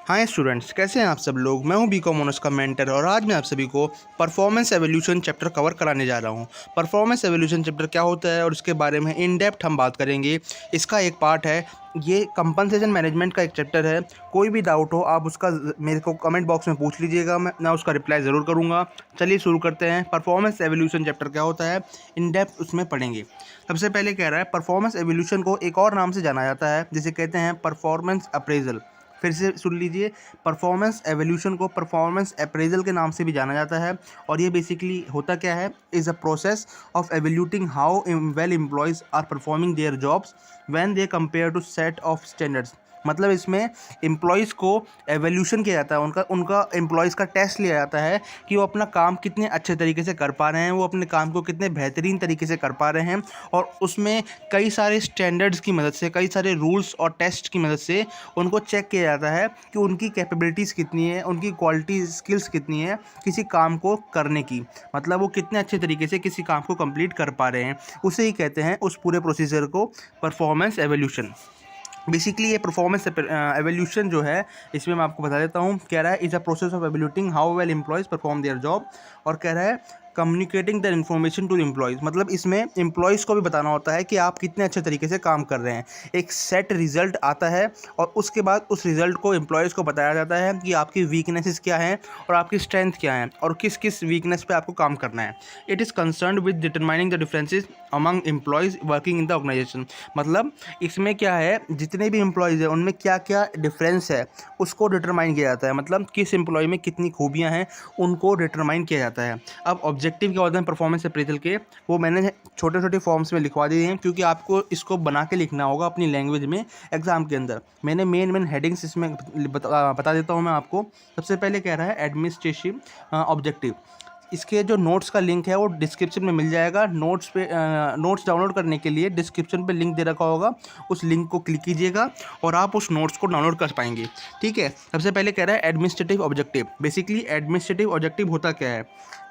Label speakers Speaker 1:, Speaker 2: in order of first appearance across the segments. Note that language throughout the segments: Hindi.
Speaker 1: हाय स्टूडेंट्स, कैसे हैं आप सब लोग। मैं हूं बीकॉम ऑनर्स का मेंटर और आज मैं आप सभी को परफॉर्मेंस एवोल्यूशन चैप्टर कवर कराने जा रहा हूं। परफॉर्मेंस एवोल्यूशन चैप्टर क्या होता है और उसके बारे में इन डेप्थ हम बात करेंगे। इसका एक पार्ट है, ये कंपनसेशन मैनेजमेंट का एक चैप्टर है। कोई भी डाउट हो आप उसका मेरे को कमेंट बॉक्स में पूछ लीजिएगा, मैं उसका रिप्लाई ज़रूर करूँगा। चलिए शुरू करते हैं। परफॉर्मेंस एवोल्यूशन चैप्टर क्या होता है, इन डेप्थ उसमें पढ़ेंगे। सबसे पहले कह रहा है परफॉर्मेंस एवोल्यूशन को एक और नाम से जाना जाता है जिसे कहते हैं परफॉर्मेंस अप्रेजल। फिर से सुन लीजिए, परफॉर्मेंस एवोल्यूशन को परफॉर्मेंस अप्रेजल के नाम से भी जाना जाता है। और ये बेसिकली होता क्या है, is a process of evaluating how well employees are performing their jobs when they compare to set of standards. मतलब इसमें एम्प्लॉयज़ को एवोल्यूशन किया जाता है, उनका उनका एम्प्लॉयज़ का टेस्ट लिया जाता है कि वो अपना काम कितने अच्छे तरीके से कर पा रहे हैं, वो अपने काम को कितने बेहतरीन तरीके से कर पा रहे हैं। और उसमें कई सारे स्टैंडर्ड्स की मदद से, कई सारे रूल्स और टेस्ट की मदद से उनको चेक किया जाता है कि उनकी कैपेबिलिटीज़ कितनी है, उनकी क्वालिटी स्किल्स कितनी है किसी काम को करने की। मतलब वो कितने अच्छे तरीके से किसी काम को कंप्लीट कर पा रहे हैं, उसे ही कहते हैं उस पूरे प्रोसीजर को परफॉर्मेंस एवोल्यूशन। बेसिकली ये परफॉर्मेंस एवोल्यूशन जो है, इसमें मैं आपको बता देता हूँ। कह रहा है is a process of evaluating how well employees perform their job. और कह रहा है communicating the information to employees. मतलब इसमें एम्प्लॉयज़ को भी बताना होता है कि आप कितने अच्छे तरीके से काम कर रहे हैं। एक सेट रिजल्ट आता है और उसके बाद उस रिजल्ट को एम्प्लॉयज़ को बताया जाता है कि आपकी वीकनेसेस क्या हैं और आपकी स्ट्रेंथ क्या हैं और किस किस वीकनेस पे आपको काम करना है। It is concern with determining the differences among employees working in the organisation. मतलब इसमें क्या है, जितने भी एम्प्लॉयज़ हैं उनमें क्या क्या डिफरेंस है उसको डिटरमाइन किया जाता है। मतलब किस एम्प्लॉय में कितनी खूबियाँ हैं उनको डिटरमाइन किया जाता है। अब ऑब्जेक्टिव क्या होते हैं परफॉर्मेंस अप्रेजल के, वो मैंने छोटे छोटे फॉर्म्स में लिखवा दिए हैं क्योंकि आपको इसको बना के लिखना होगा अपनी लैंग्वेज में एग्जाम के अंदर। मैंने मेन हेडिंग्स इसमें बता देता हूँ मैं आपको। सबसे पहले कह रहा है एडमिनिस्ट्रेटिव ऑब्जेक्टिव। इसके जो नोट्स का लिंक है वो डिस्क्रिप्शन में मिल जाएगा। नोट्स डाउनलोड करने के लिए डिस्क्रिप्शन पे लिंक दे रखा होगा, उस लिंक को क्लिक कीजिएगा और आप उस नोट्स को डाउनलोड कर पाएंगे। ठीक है। सबसे पहले कह रहा है administrative objective. Basically administrative objective होता क्या है,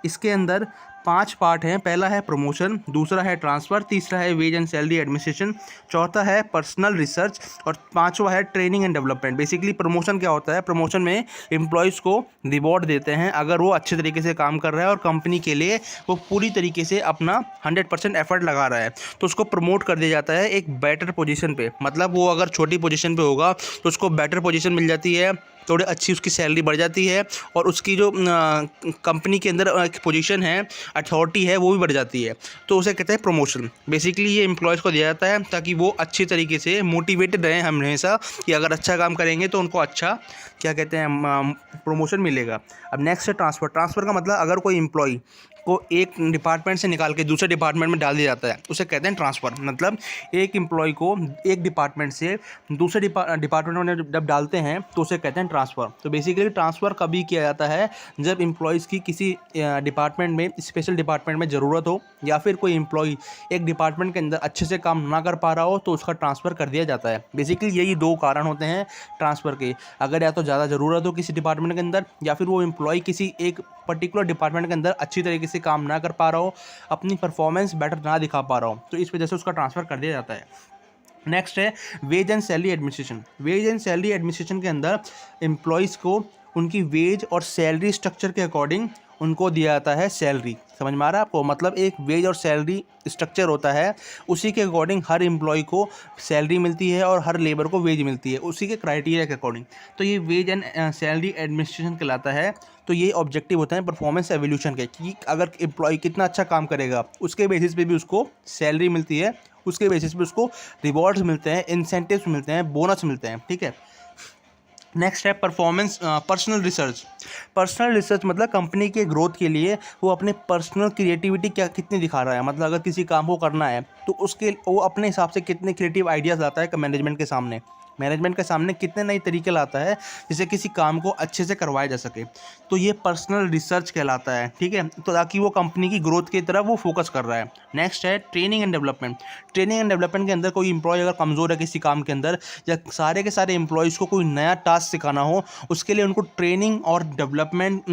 Speaker 1: इसके अंदर 5 पार्ट हैं। पहला है प्रमोशन, दूसरा है ट्रांसफ़र, तीसरा है वेज एंड सैलरी एडमिनिस्ट्रेशन, चौथा है पर्सनल रिसर्च और पांचवा है training and development. Basically promotion क्या होता है, प्रमोशन में एम्प्लॉयज़ को रिवॉर्ड देते हैं अगर वो अच्छे तरीके से काम कर रहा है और कंपनी के लिए वो पूरी तरीके से अपना 100% एफर्ट लगा रहा है तो उसको प्रमोट कर दिया जाता है एक बेटर पोजीशन पे। मतलब वो अगर छोटी पोजीशन पे होगा तो उसको बेटर पोजीशन मिल जाती है, थोड़ी अच्छी उसकी सैलरी बढ़ जाती है और उसकी जो कंपनी के अंदर एक पोजीशन है, अथॉरिटी है, वो भी बढ़ जाती है। तो उसे कहते हैं प्रमोशन। बेसिकली ये एम्प्लॉयज़ को दिया जाता है ताकि वो अच्छी तरीके से मोटिवेटेड रहें हमेशा कि अगर अच्छा काम करेंगे तो उनको अच्छा क्या कहते हैं प्रमोशन मिलेगा। अब नेक्स्ट है ट्रांसफ़र। ट्रांसफ़र का मतलब अगर कोई एम्प्लॉय को एक डिपार्टमेंट से निकाल के दूसरे डिपार्टमेंट में डाल दिया जाता है उसे कहते हैं ट्रांसफ़र। मतलब एक एम्प्लॉय को एक डिपार्टमेंट से दूसरे डिपार्टमेंट में जब डालते हैं तो उसे कहते हैं ट्रांसफ़र। तो बेसिकली ट्रांसफ़र कभी किया जाता है जब एम्प्लॉयज़ की किसी डिपार्टमेंट में, स्पेशल डिपार्टमेंट में ज़रूरत हो या फिर कोई एम्प्लॉय एक डिपार्टमेंट के अंदर अच्छे से काम ना कर पा रहा हो तो उसका ट्रांसफ़र कर दिया जाता है। बेसिकली यही 2 कारण होते हैं ट्रांसफ़र के। अगर या तो ज़्यादा ज़रूरत हो किसी डिपार्टमेंट के अंदर या फिर वो एम्प्लॉय किसी एक पर्टिकुलर डिपार्टमेंट के अंदर अच्छी तरीके से काम ना कर पा रहा हो, अपनी परफॉर्मेंस बेटर ना दिखा पा रहा हो, तो इस वजह से उसका ट्रांसफ़र कर दिया जाता है। नेक्स्ट है wage and salary administration. Wage and salary administration के अंदर एम्प्लॉयज़ को उनकी वेज और सैलरी स्ट्रक्चर के अकॉर्डिंग उनको दिया जाता है सैलरी। समझ में आ रहा है आपको। मतलब एक वेज और सैलरी स्ट्रक्चर होता है, उसी के अकॉर्डिंग हर एम्प्लॉय को सैलरी मिलती है और हर लेबर को वेज मिलती है उसी के क्राइटेरिया के अकॉर्डिंग। तो ये वेज एंड सैलरी एडमिनिस्ट्रेशन कहलाता है। तो ये ऑब्जेक्टिव होते हैं परफॉर्मेंस एवोल्यूशन के कि अगर एम्प्लॉय कितना अच्छा काम करेगा उसके बेसिस पे भी उसको सैलरी मिलती है, उसके बेसिस पे उसको रिवॉर्ड्स मिलते हैं, इंसेंटिव्स मिलते हैं, बोनस मिलते हैं। ठीक है। नेक्स्ट है performance personal research. Personal research मतलब कंपनी के ग्रोथ के लिए वो अपने पर्सनल क्रिएटिविटी क्या कितनी दिखा रहा है। मतलब अगर किसी काम को करना है तो उसके वो अपने हिसाब से कितने क्रिएटिव आइडियाज़ लाता है मैनेजमेंट के सामने कितने नए तरीके लाता है जिससे किसी काम को अच्छे से करवाया जा सके। तो ये पर्सनल रिसर्च कहलाता है। ठीक है। तो ताकि वो कंपनी की ग्रोथ की तरफ वो फोकस कर रहा है। नेक्स्ट है training and development. Training and development के अंदर कोई एम्प्लॉय अगर कमज़ोर है किसी काम के अंदर या सारे के सारे एम्प्लॉयज़ को कोई नया टास्क सिखाना हो, उसके लिए उनको ट्रेनिंग और डेवलपमेंट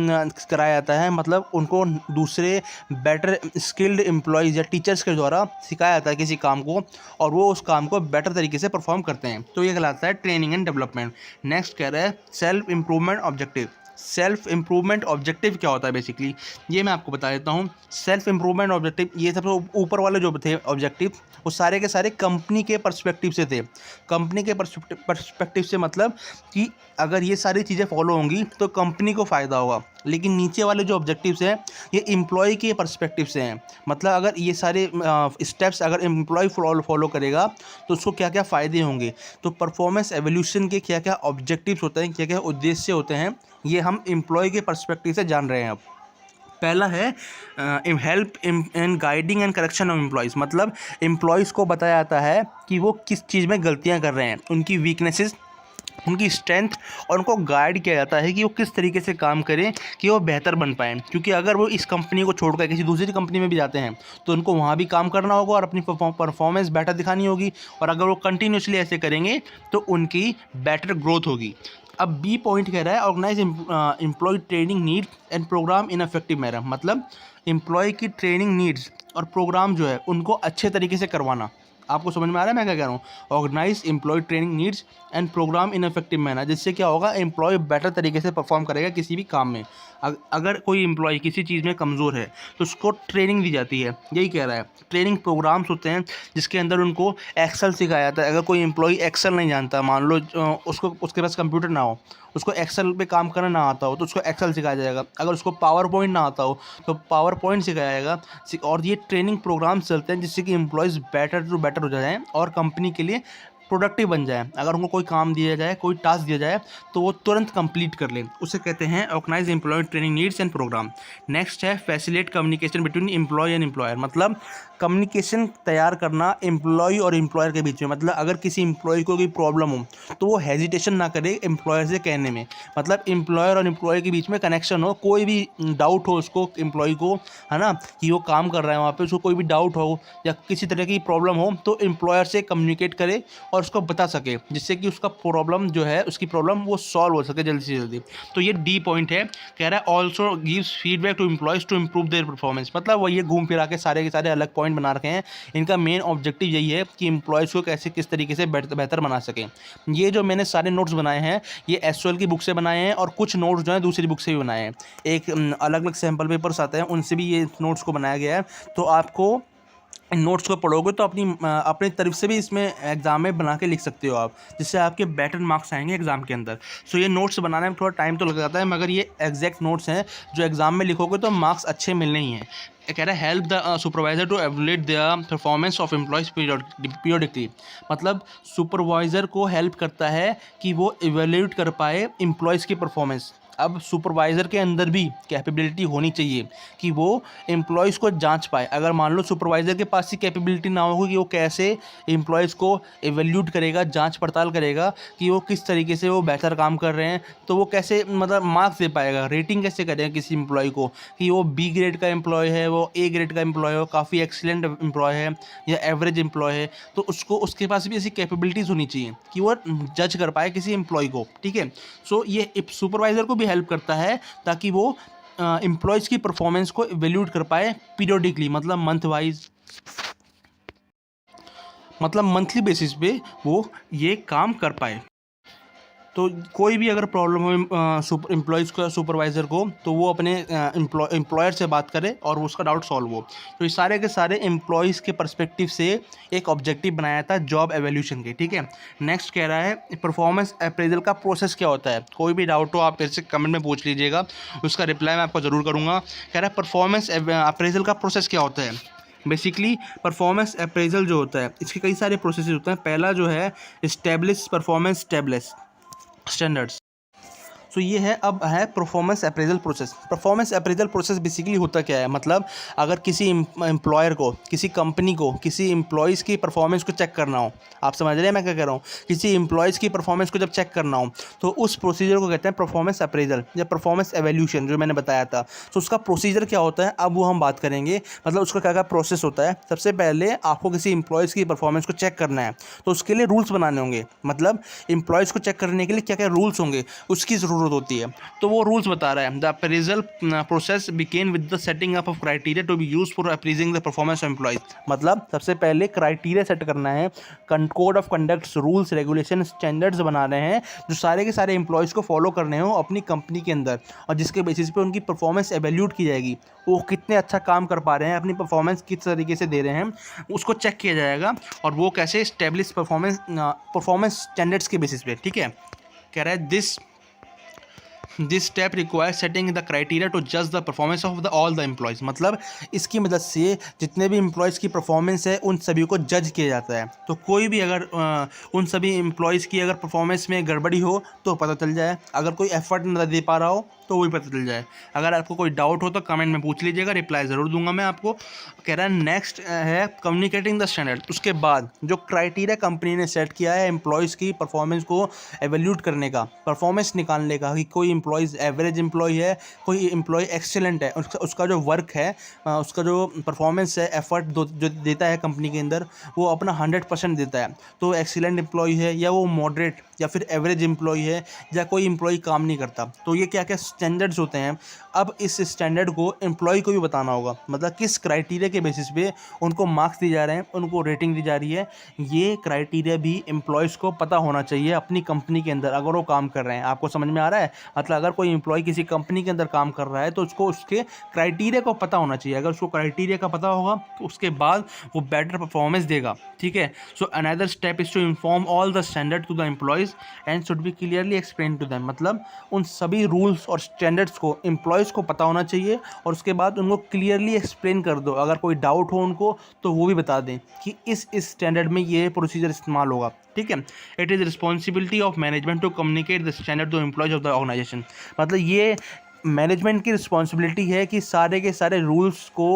Speaker 1: कराया जाता है। मतलब उनको दूसरे बेटर स्किल्ड एम्प्लॉयज़ या टीचर्स के द्वारा सिखाया जाता है किसी काम को और वो उस काम को बेटर तरीके से परफॉर्म करते हैं। तो ये आता है ट्रेनिंग एंड डेवलपमेंट। नेक्स्ट कह रहा है self improvement objective. Self improvement objective क्या होता है बेसिकली, ये मैं आपको बता देता हूँ। सेल्फ इम्प्रूवमेंट ऑब्जेक्टिव, ये सबसे ऊपर वाले जो थे ऑब्जेक्टिव, वो सारे के सारे कंपनी के पर्सपेक्टिव से थे। कंपनी के पर्सपेक्टिव से मतलब कि अगर ये सारी चीज़ें फॉलो होंगी तो कंपनी को फ़ायदा होगा। लेकिन नीचे वाले जो ऑब्जेक्टिव्स हैं ये एम्प्लॉय के पर्सपेक्टिव से हैं। मतलब अगर ये सारे स्टेप्स अगर एम्प्लॉय फॉलो करेगा तो उसको क्या क्या फ़ायदे होंगे। तो परफॉर्मेंस एवोल्यूशन के क्या क्या ऑब्जेक्टिव्स होते हैं, क्या क्या उद्देश्य होते हैं, ये हम एम्प्लॉय के पर्सपेक्टिव से जान रहे हैं अब। पहला है help in guiding and correction of employees. मतलब एम्प्लॉयज़ को बताया जाता है कि वो किस चीज़ में गलतियां कर रहे हैं, उनकी वीकनेसेस, उनकी स्ट्रेंथ, और उनको गाइड किया जाता है कि वो किस तरीके से काम करें कि वो बेहतर बन पाएँ। क्योंकि अगर वो इस कंपनी को छोड़कर किसी दूसरी कंपनी में भी जाते हैं तो उनको वहाँ भी काम करना होगा और अपनी परफॉर्मेंस बेटर दिखानी होगी, और अगर वो कंटिन्यूसली ऐसे करेंगे तो उनकी बेटर ग्रोथ होगी। अब बी पॉइंट कह रहा है organise employee training need and programme in effective manner. मतलब एम्प्लॉय की ट्रेनिंग नीड्स और प्रोग्राम जो है उनको अच्छे तरीके से करवाना। आपको समझ में आ रहा है मैं क्या कह रहा हूँ? Organise employee training needs and programme in effective manner, जिससे क्या होगा, एम्प्लॉय बेटर तरीके से परफॉर्म करेगा किसी भी काम में। अगर कोई एम्प्लॉय किसी चीज़ में कमज़ोर है तो उसको ट्रेनिंग दी जाती है, यही कह रहा है। ट्रेनिंग प्रोग्राम्स होते हैं जिसके अंदर उनको एक्सेल सिखाया जाता है। अगर कोई एम्प्लॉय एक्सेल नहीं जानता, मान लो उसके पास कंप्यूटर ना हो, उसको एक्सेल पे काम करना ना आता हो, तो उसको एक्सेल सिखाया जाएगा। अगर उसको पावर पॉइंट ना आता हो तो पावर पॉइंट सिखाया जाएगा। और ये ट्रेनिंग प्रोग्राम्स चलते हैं जिससे कि एम्प्लॉयज़ बेटर हो जाएँ और कंपनी के लिए प्रोडक्टिव बन जाए। अगर उनको कोई काम दिया जाए, कोई टास्क दिया जाए तो वो तुरंत कंप्लीट कर लें, उसे कहते हैं organise employee training needs and program. Next है facilitate communication between employee and employer. मतलब कम्युनिकेशन तैयार करना एम्प्लॉय और एम्प्लॉयर के बीच में। मतलब अगर किसी एम्प्लॉय को कोई प्रॉब्लम हो तो वो हेजिटेशन ना करे एम्प्लॉयर से कहने में। मतलब एम्प्लॉयर और एम्प्लॉय के बीच में कनेक्शन हो, कोई भी डाउट हो उसको, एम्प्लॉय को, है ना, कि वो काम कर रहा है वहाँ पे, उसको कोई भी डाउट हो या किसी तरह की प्रॉब्लम हो तो एम्प्लॉयर से कम्युनिकेट करे और उसको बता सके, जिससे कि उसका प्रॉब्लम जो है, उसकी प्रॉब्लम वो सॉल्व हो सके जल्दी से जल्दी। तो ये डी पॉइंट है, कह रहा है also gives feedback to employees to improve their performance. मतलब वो ये घूम फिरा के सारे अलग पॉइंट बना रखे हैं। इनका मेन ऑब्जेक्टिव यही है कि एम्प्लॉयज़ को कैसे किस तरीके से बेहतर बना सकें। ये जो मैंने सारे नोट्स बनाए हैं ये एसओएल की बुक से बनाए हैं, और कुछ नोट्स जो हैं दूसरी बुक से भी बनाए हैं। एक अलग अलग सैम्पल पेपर्स आते हैं उनसे भी ये नोट्स को बनाया गया है। तो आपको इन नोट्स को पढ़ोगे तो अपनी तरफ से भी इसमें एग्ज़ाम में बना के लिख सकते हो आप, जिससे आपके बेटर मार्क्स आएंगे एग्ज़ाम के अंदर। सो ये नोट्स बनाने में थोड़ा टाइम तो लग जाता है, मगर ये एग्जैक्ट नोट्स हैं जो एग्ज़ाम में लिखोगे तो मार्क्स अच्छे मिलने ही हैं। कह रहा है help the supervisor to evaluate the performance of employees periodically. मतलब सुपरवाइज़र को हेल्प करता है कि वो एवेल्यूट कर पाए एम्प्लॉयज़ की परफॉर्मेंस। अब सुपरवाइज़र के अंदर भी कैपेबिलिटी होनी चाहिए कि वो एम्प्लॉयज़ को जांच पाए। अगर मान लो सुपरवाइज़र के पास ही कैपेबिलिटी ना होगी कि वो कैसे एम्प्लॉयज़ को एवेल्यूट करेगा, जांच पड़ताल करेगा कि वो किस तरीके से वो बेहतर काम कर रहे हैं, तो वो कैसे मतलब मार्क्स दे पाएगा, रेटिंग कैसे करेगा किसी एम्प्लॉय को कि वो बी ग्रेड का एम्प्लॉय है, वो ए ग्रेड का एम्प्लॉय हो, काफ़ी एक्सीलेंट एम्प्लॉय है या एवरेज एम्प्लॉय है। तो उसको उसके पास भी ऐसी कैपेबिलिटीज़ होनी चाहिए कि वो जज कर पाए किसी एम्प्लॉय को। ठीक है, सो ये सुपरवाइज़र को भी हेल्प करता है ताकि वो एम्प्लॉयज़ की परफॉर्मेंस को इवैल्यूएट कर पाए पीरियडिकली, मतलब मंथ वाइज, मतलब मंथली बेसिस पे वो ये काम कर पाए। तो कोई भी अगर प्रॉब्लम हो एम्प्लॉयज़ का सुपरवाइज़र को, तो वो अपने एम्प्लॉयर से बात करे और उसका डाउट सॉल्व हो। तो ये सारे के सारे एम्प्लॉयज़ के पर्सपेक्टिव से एक ऑब्जेक्टिव बनाया था जॉब एवोल्यूशन के। ठीक है, नेक्स्ट कह रहा है परफॉर्मेंस अप्रेजल का प्रोसेस क्या होता है। कोई भी डाउट हो आप मेरे से कमेंट में पूछ लीजिएगा, उसका रिप्लाई मैं आपको ज़रूर करूँगा। कह रहा है परफॉर्मेंस अप्रेजल का प्रोसेस क्या होता है। बेसिकली परफॉर्मेंस अप्रेजल जो होता है इसके कई सारे प्रोसेस होते हैं। पहला जो है इस्टेब्लिश परफॉर्मेंस स्टैंडर्ड्स। सो ये है, अब है performance appraisal process. Performance appraisal process basically होता क्या है, मतलब अगर किसी एम्प्लॉयर को, किसी कंपनी को, किसी एम्प्लॉयज़ की परफॉर्मेंस को चेक करना हो, आप समझ रहे हैं मैं क्या कह रहा हूँ, किसी एम्प्लॉयज़ की परफॉर्मेंस को जब चेक करना हो तो उस प्रोसीजर को कहते हैं परफॉर्मेंस अप्रेजल या परफॉर्मेंस एवोल्यूशन, जो मैंने बताया था। तो उसका प्रोसीजर क्या होता है अब वो हम बात करेंगे, मतलब उसका क्या क्या प्रोसेस होता है। सबसे पहले आपको किसी एम्प्लॉयज़ की परफॉर्मेंस को चेक करना है तो उसके लिए रूल्स बनाने होंगे। मतलब एम्प्लॉयज़ को चेक करने के लिए क्या क्या रूल्स होंगे उसकी ज़रूरत होती है। तो वो रूल्स बता रहा है, the appraisal process begin with the setting up of criteria to be use for appraising the performance of employees. मतलब सबसे पहले क्राइटेरिया सेट करना है, code of conduct, rules, regulation, standards बना रहे हैं जो सारे के सारे एम्प्लॉयज़ को फॉलो करने हो अपनी कंपनी के अंदर, और जिसके बेसिस पे उनकी परफॉर्मेंस एवेल्यूट की जाएगी। वो कितने अच्छा काम कर पा रहे हैं, अपनी परफॉर्मेंस किस तरीके से दे रहे हैं, उसको चेक किया जाएगा, और वो कैसे स्टेब्लिश परफॉर्मेंस स्टैंडर्ड्स के बेसिस पे। ठीक है, कह रहा है this step require setting the criteria to जज the performance of the all the employees. मतलब इसकी मदद से जितने भी एम्प्लॉयज़ की परफॉर्मेंस है उन सभी को जज किया जाता है। तो कोई भी अगर उन सभी एम्प्लॉयज़ की अगर परफॉर्मेंस में गड़बड़ी हो तो पता चल जाए, अगर कोई एफर्ट न दे पा रहा हो तो वही पता चल जाए। अगर आपको कोई डाउट हो तो कमेंट में पूछ लीजिएगा, रिप्लाई ज़रूर दूंगा मैं आपको। कह रहा है नेक्स्ट है कम्युनिकेटिंग द स्टैंडर्ड। उसके बाद जो क्राइटेरिया कंपनी ने सेट किया है एम्प्लॉयज़ की परफॉर्मेंस को एवेल्यूट करने का, परफॉर्मेंस निकालने का, कि कोई एम्प्लॉयज़ एवरेज एम्प्लॉय है, कोई एम्प्लॉय एक्सेलेंट है, उसका जो वर्क है, उसका जो परफॉर्मेंस है, एफर्ट जो देता है कंपनी के अंदर वो अपना 100% देता है, तो एक्सीलेंट एम्प्लॉय है, या वो मॉडरेट या फिर एवरेज एम्प्लॉय है, या कोई एम्प्लॉय काम नहीं करता। तो ये क्या क्या स्टैंडर्ड्स होते हैं। अब इस स्टैंडर्ड को एम्प्लॉय को भी बताना होगा, मतलब किस क्राइटेरिया के बेसिस पे उनको मार्क्स दिए जा रहे हैं, उनको रेटिंग दी जा रही है। ये क्राइटेरिया भी एम्प्लॉयज़ को पता होना चाहिए अपनी कंपनी के अंदर अगर वो काम कर रहे हैं। आपको समझ में आ रहा है? मतलब अगर कोई एम्प्लॉय किसी कंपनी के अंदर काम कर रहा है तो उसको उसके क्राइटेरिया को पता होना चाहिए। अगर उसको क्राइटेरिया का पता होगा तो उसके बाद वो बेटर परफॉर्मेंस देगा। ठीक है, so another step is to inform all the standard to the employees and should be clearly explain to them. मतलब उन सभी रूल्स और स्टैंडर्ड्स को एम्प्लॉयज़ को पता होना चाहिए, और उसके बाद उनको क्लियरली एक्सप्लेन कर दो। अगर कोई डाउट हो उनको तो वो भी बता दें कि इस स्टैंडर्ड में ये प्रोसीजर इस्तेमाल होगा। ठीक है, it is responsibility of management to communicate the standard to employees of the organisation. मतलब ये मैनेजमेंट की रिस्पॉन्सिबिलिटी है कि सारे के सारे रूल्स को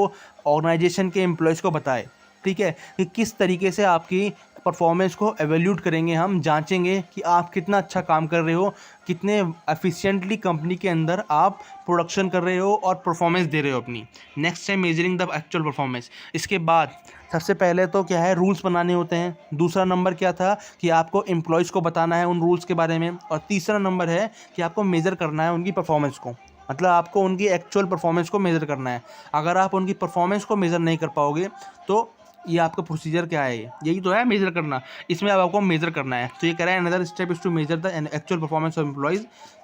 Speaker 1: ऑर्गेनाइजेशन के एम्प्लॉयज़ को बताए। ठीक है, कि किस तरीके से आपकी परफॉर्मेंस को एवेल्यूट करेंगे, हम जांचेंगे कि आप कितना अच्छा काम कर रहे हो, कितने एफिशिएंटली कंपनी के अंदर आप प्रोडक्शन कर रहे हो और परफॉर्मेंस दे रहे हो अपनी। नेक्स्ट है मेजरिंग द एक्चुअल परफॉर्मेंस। इसके बाद सबसे पहले तो क्या है, रूल्स बनाने होते हैं। दूसरा नंबर क्या था कि आपको एम्प्लॉयज़ को बताना है उन रूल्स के बारे में। और तीसरा नंबर है कि आपको मेज़र करना है उनकी परफॉर्मेंस को, मतलब आपको उनकी एक्चुअल परफॉर्मेंस को मेज़र करना है। अगर आप उनकी परफॉर्मेंस को मेज़र नहीं कर पाओगे तो ये आपका प्रोसीजर क्या है, यही तो है मेज़र करना। इसमें अब आपको मेज़र करना है। तो ये कह रहा है another step is to measure the actual performance of employees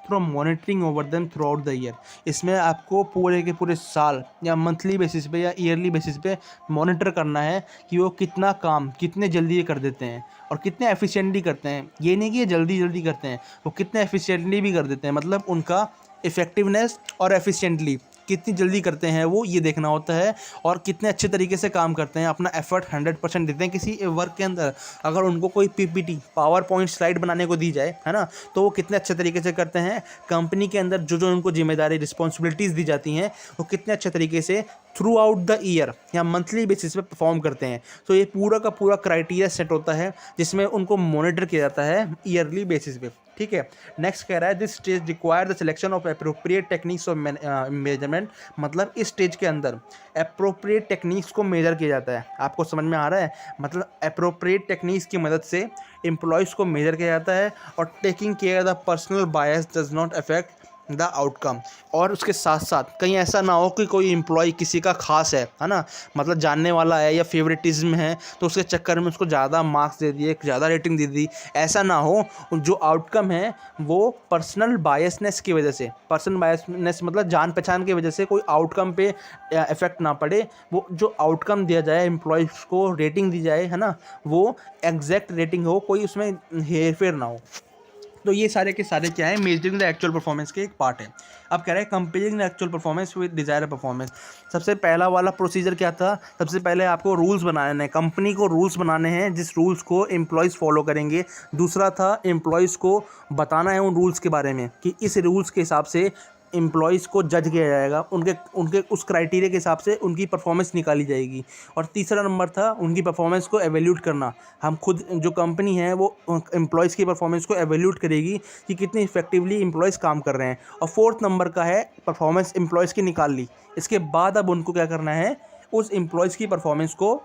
Speaker 1: through monitoring over them throughout the year. इसमें आपको पूरे के पूरे साल या मंथली बेसिस पे या ईयरली बेसिस पे मॉनिटर करना है कि वो कितना काम कितने जल्दी कर देते हैं और कितने एफिशिएंटली करते हैं। ये नहीं कि ये जल्दी जल्दी करते हैं, वो कितने एफिशिएंटली भी कर देते हैं। मतलब उनका इफ़ेक्टिवनेस और एफिशिएंटली कितनी जल्दी करते हैं वो ये देखना होता है, और कितने अच्छे तरीके से काम करते हैं, अपना एफर्ट 100% देते हैं किसी वर्क के अंदर। अगर उनको कोई पीपीटी पावर पॉइंट स्लाइड बनाने को दी जाए, है ना, तो वो कितने अच्छे तरीके से करते हैं। कंपनी के अंदर जो जो उनको जिम्मेदारी रिस्पॉन्सिबिलिटीज़ दी जाती हैं वो कितने अच्छे तरीके से थ्रू आउट द ईयर या मंथली बेसिस पे परफॉर्म करते हैं। तो ये पूरा का पूरा क्राइटेरिया सेट होता है जिसमें उनको मॉनिटर किया जाता है ईयरली बेसिस पे। ठीक है, नेक्स्ट कह रहा है this stage require the selection of appropriate techniques of measurement. मतलब इस स्टेज के अंदर एप्रोप्रिएट टेक्निक्स को मेजर किया जाता है। आपको समझ में आ रहा है? मतलब एप्रोप्रिएट टेक्निक्स की मदद से एम्प्लॉयज़ को मेजर किया जाता है, और taking care the personal bias does not affect the outcome. और उसके साथ साथ कहीं ऐसा ना हो कि कोई एम्प्लॉय किसी का खास है ना, मतलब जानने वाला है या फेवरेटिज्म है, तो उसके चक्कर में उसको ज़्यादा मार्क्स दे दिए, ज़्यादा रेटिंग दे दी। ऐसा ना हो, जो आउटकम है वो पर्सनल बायसनेस की वजह से, पर्सनल बायसनेस मतलब जान पहचान की वजह से कोई आउटकम पे इफेक्ट ना पड़े। वो जो आउटकम दिया जाए एम्प्लॉयज़ को, रेटिंग दी जाए, है ना, वो एग्जैक्ट रेटिंग हो, कोई उसमें हेर फेर ना हो। तो ये सारे के सारे क्या है, मेजरिंग द एक्चुअल परफॉर्मेंस के एक पार्ट है। अब कह रहे हैं comparing the actual performance with desired performance. सबसे पहला वाला प्रोसीजर क्या था, सबसे पहले आपको रूल्स बनाने हैं, कंपनी को रूल्स बनाने हैं जिस रूल्स को एम्प्लॉयज़ फॉलो करेंगे। दूसरा था एम्प्लॉयज़ को बताना है उन रूल्स के बारे में कि इस रूल्स के हिसाब से एम्प्लॉयज़ को जज किया जाएगा, उनके उस क्राइटेरिया के हिसाब से उनकी परफॉर्मेंस निकाली जाएगी। और तीसरा नंबर था उनकी परफॉर्मेंस को एवेल्यूट करना। हम खुद जो कंपनी है वो एम्प्लॉयज़ की परफॉर्मेंस को एवेल्यूट करेगी कि कितनी इफेक्टिवली एम्प्लॉयज़ काम कर रहे हैं। और फोर्थ नंबर का है परफॉर्मेंस एम्प्लॉयज़ की निकाल ली। इसके बाद अब उनको क्या करना है, उस एम्प्लॉयज़ की परफॉर्मेंस को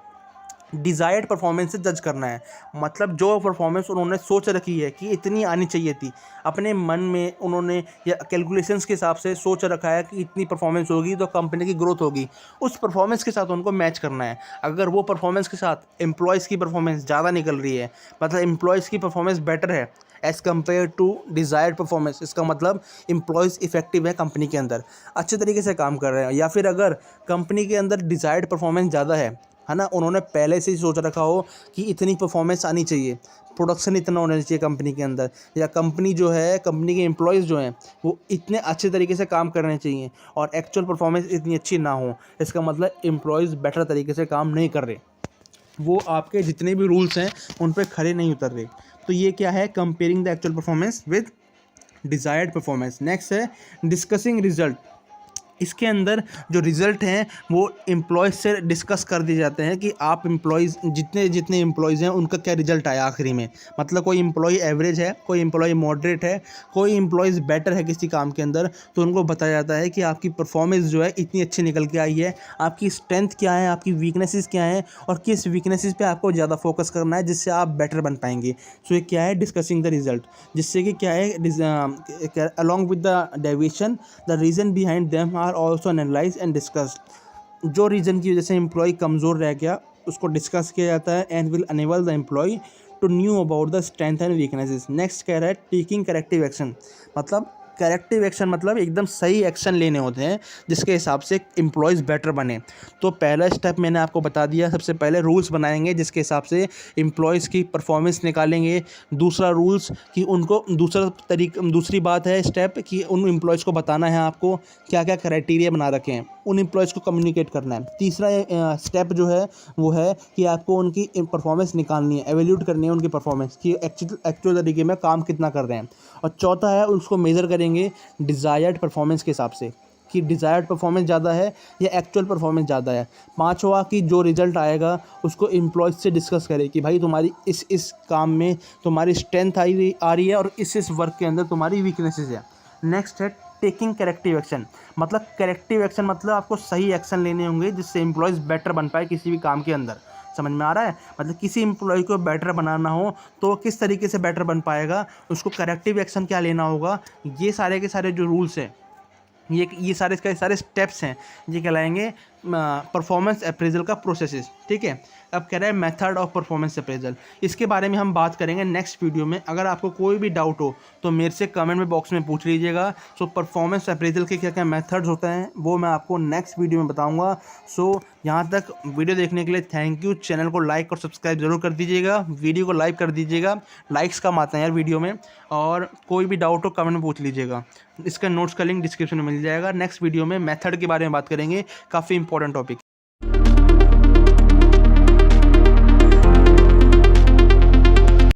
Speaker 1: डिज़ायर्ड परफॉर्मेंस से जज करना है। मतलब जो परफॉर्मेंस उन्होंने सोच रखी है कि इतनी आनी चाहिए थी, अपने मन में उन्होंने या कैलकुलेशंस के हिसाब से सोच रखा है कि इतनी परफॉर्मेंस होगी तो कंपनी की ग्रोथ होगी, उस परफॉर्मेंस के साथ उनको मैच करना है। अगर वो परफॉर्मेंस के साथ एम्प्लॉयज़ की परफॉर्मेंस ज़्यादा निकल रही है, मतलब एम्प्लॉयज़ की परफॉर्मेंस बेटर है as compare to desired performance, इसका मतलब एम्प्लॉयज़ इफेक्टिव है कंपनी के अंदर, अच्छे तरीके से काम कर रहे हैं। या फिर अगर कंपनी के अंदर डिज़ायर्ड परफॉर्मेंस ज़्यादा है ना, उन्होंने पहले से ही सोच रखा हो कि इतनी परफॉर्मेंस आनी चाहिए, प्रोडक्शन इतना होना चाहिए कंपनी के अंदर, या कंपनी जो है, कंपनी के एम्प्लॉयज़ जो हैं वो इतने अच्छे तरीके से काम करने चाहिए और एक्चुअल परफॉर्मेंस इतनी अच्छी ना हो, इसका मतलब एम्प्लॉयज़ बेटर तरीके से काम नहीं कर रहे, वो आपके जितने भी रूल्स हैं उन पे खरे नहीं उतर रहे। तो ये क्या है, comparing the actual performance with desired performance. Next है डिस्कसिंग रिजल्ट। इसके अंदर जो रिज़ल्ट हैं वो एम्प्लॉयज़ से डिस्कस कर दिए जाते हैं कि आप एम्प्लॉयज़ जितने जितने एम्प्लॉयज़ हैं उनका क्या रिज़ल्ट आया आखिरी में। मतलब कोई एम्प्लॉय एवरेज है, कोई एम्प्लॉय मॉडरेट है, कोई एम्प्लॉयज़ बेटर है किसी काम के अंदर, तो उनको बताया जाता है कि आपकी परफॉर्मेंस जो है इतनी अच्छी निकल के आई है, आपकी स्ट्रेंथ क्या है, आपकी वीकनेसेस क्या हैं और किस वीकनेसेस पे आपको ज़्यादा फोकस करना है जिससे आप बेटर बन पाएंगे। सो ये क्या है, डिस्कसिंग द रिज़ल्ट, जिससे कि क्या है, along with the deviation the reason behind them are also analyse and discussed. जो रीज़न की वजह से एम्प्लॉय कमज़ोर रह गया उसको डिस्कस किया जाता है and will enable the employee to knew about the strength and weaknesses. Next कह रहा है टेकिंग करेक्टिव एक्शन। मतलब करेक्टिव एक्शन मतलब एकदम सही एक्शन लेने होते हैं जिसके हिसाब से एम्प्लॉयज़ बेटर बने। तो पहला स्टेप मैंने आपको बता दिया, सबसे पहले रूल्स बनाएंगे जिसके हिसाब से एम्प्लॉयज़ की परफॉर्मेंस निकालेंगे। दूसरा रूल्स कि उनको दूसरी बात है स्टेप कि उन एम्प्लॉयज़ को बताना है आपको क्या क्या क्राइटेरिया बना रखे हैं, उन एम्प्लॉयज़ को कम्युनिकेट करना है। तीसरा स्टेप जो है वो है कि आपको उनकी परफॉर्मेंस निकालनी है, एवेल्यूट करनी है उनकी परफॉर्मेंस कि एक्चुअल तरीके में काम कितना कर रहे हैं। और चौथा है उसको मेज़र करेंगे डिज़ायर्ड परफॉर्मेंस के हिसाब से कि डिज़ायर्ड परफॉर्मेंस ज़्यादा है या एक्चुअल परफॉर्मेंस ज़्यादा है। पांचवा कि जो रिज़ल्ट आएगा उसको एम्प्लॉयज़ से डिस्कस करें कि भाई तुम्हारी इस काम में तुम्हारी स्ट्रेंथ आ रही है और इस वर्क के अंदर तुम्हारी वीकनेसेस है। नेक्स्ट है टेकिंग करेक्टिव एक्शन। मतलब करेक्टिव एक्शन मतलब आपको सही एक्शन लेने होंगे जिससे एम्प्लॉयज़ बेटर बन पाए किसी भी काम के अंदर। समझ में आ रहा है? मतलब किसी एम्प्लॉय को बेटर बनाना हो तो किस तरीके से बेटर बन पाएगा, उसको करेक्टिव एक्शन क्या लेना होगा, ये सारे के सारे जो रूल्स हैं, ये सारे के सारे स्टेप्स हैं, ये कहलाएंगे परफॉर्मेंस अप्रेजल का प्रोसेसेस। ठीक है, अब कह रहे हैं मेथड ऑफ परफॉर्मेंस अप्रेजल, इसके बारे में हम बात करेंगे नेक्स्ट वीडियो में। अगर आपको कोई भी डाउट हो तो मेरे से कमेंट में बॉक्स में पूछ लीजिएगा। सो परफॉर्मेंस अप्रेजल के क्या क्या मेथड्स होते हैं वो मैं आपको नेक्स्ट वीडियो में बताऊंगा। सो यहाँ तक वीडियो देखने के लिए थैंक यू। चैनल को लाइक और सब्सक्राइब जरूर कर दीजिएगा, वीडियो को लाइक कर दीजिएगा, लाइक्स कम आते हैं यार वीडियो में। और कोई भी डाउट हो कमेंट में पूछ लीजिएगा, इसका नोट्स का लिंक डिस्क्रिप्शन में मिल जाएगा। नेक्स्ट वीडियो में मेथड के बारे में बात करेंगे, काफ़ी इंपॉर्टेंट टॉपिक है।